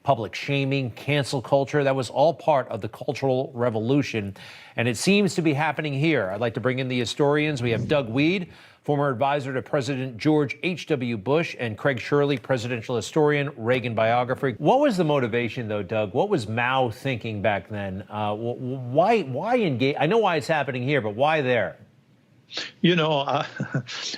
public shaming, cancel culture. That was all part of the Cultural Revolution, and it seems to be happening here. I'd like to bring in the historians. We have Doug Weed, former advisor to President George H.W. Bush, and Craig Shirley, presidential historian, Reagan biographer. What was the motivation, though, Doug? What was Mao thinking back then? Why engage? I know why it's happening here, but why there? You know,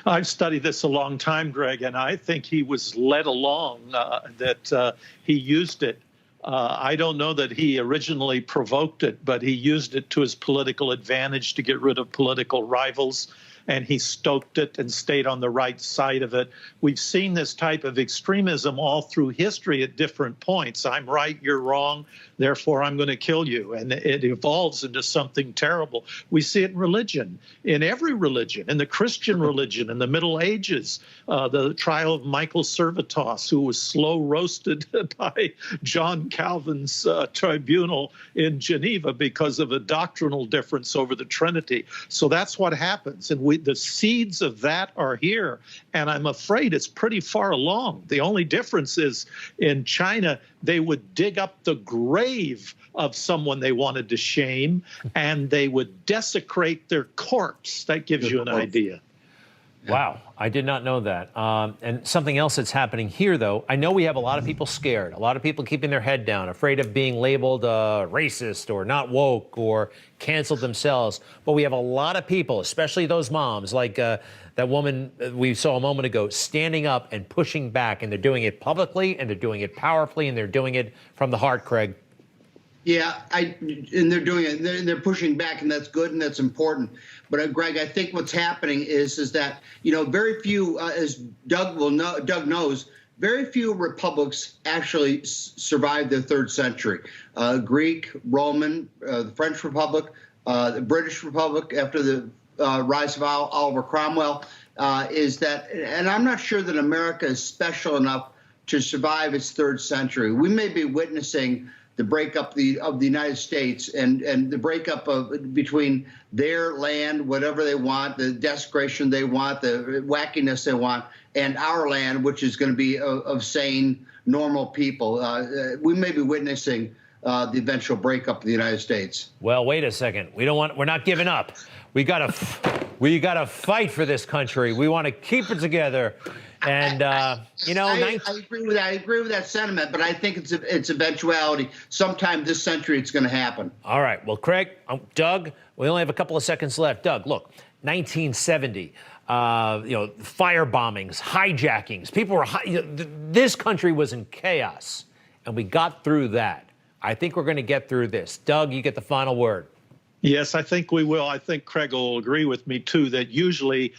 I've studied this a long time, Greg, and I think he was led along, that he used it. I don't know that he originally provoked it, but he used it to his political advantage to get rid of political rivals. And he stoked it and stayed on the right side of it. We've seen this type of extremism all through history at different points. I'm right, you're wrong, therefore I'm going to kill you. And it evolves into something terrible. We see it in religion, in every religion, in the Christian religion, in the Middle Ages, the trial of Michael Servetos, who was slow roasted by John Calvin's tribunal in Geneva because of a doctrinal difference over the Trinity. So that's what happens. And the seeds of that are here, and I'm afraid it's pretty far along. The only difference is in China, they would dig up the grave of someone they wanted to shame, and they would desecrate their corpse. That gives you an idea. Wow, I did not know that. And something else that's happening here, though, I know we have a lot of people scared, a lot of people keeping their head down, afraid of being labeled racist or not woke or canceled themselves. But we have a lot of people, especially those moms, like that woman we saw a moment ago, standing up and pushing back. And they're doing it publicly, and they're doing it powerfully, and they're doing it from the heart, Craig. Yeah, and they're doing it. They're pushing back, and that's good and that's important. But Greg, I think what's happening is that very few, as Doug knows, very few republics actually survived the 3rd century. Greek, Roman, the French Republic, the British Republic after the rise of Oliver Cromwell. And I'm not sure that America is special enough to survive its 3rd century. We may be witnessing the breakup of the United States and the breakup between their land, whatever they want, the desecration they want, the wackiness they want, and our land, which is going to be of sane, normal people. We may be witnessing the eventual breakup of the United States. Well, wait a second. We're not giving up. We gotta fight for this country. We want to keep it together. And I agree with that. I agree with that sentiment, but I think it's eventuality. Sometime this century, it's going to happen. All right. Well, Craig, Doug, we only have a couple of seconds left. Doug, look, 1970, fire bombings, hijackings. People were this country was in chaos, and we got through that. I think we're going to get through this. Doug, you get the final word. Yes, I think we will. I think Craig will agree with me, too, that usually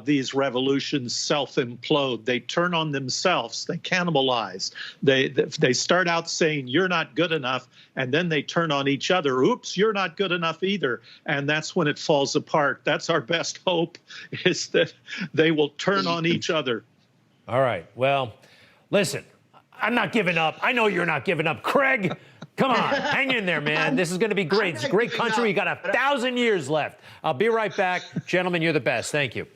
these revolutions self-implode. They turn on themselves. They cannibalize. They start out saying, you're not good enough, and then they turn on each other. Oops, you're not good enough either. And that's when it falls apart. That's our best hope, is that they will turn on each other. All right. Well, listen, I'm not giving up. I know you're not giving up. Craig, come on, hang in there, man. This is going to be great. It's a great country. You got 1,000 years left. I'll be right back. Gentlemen, you're the best. Thank you.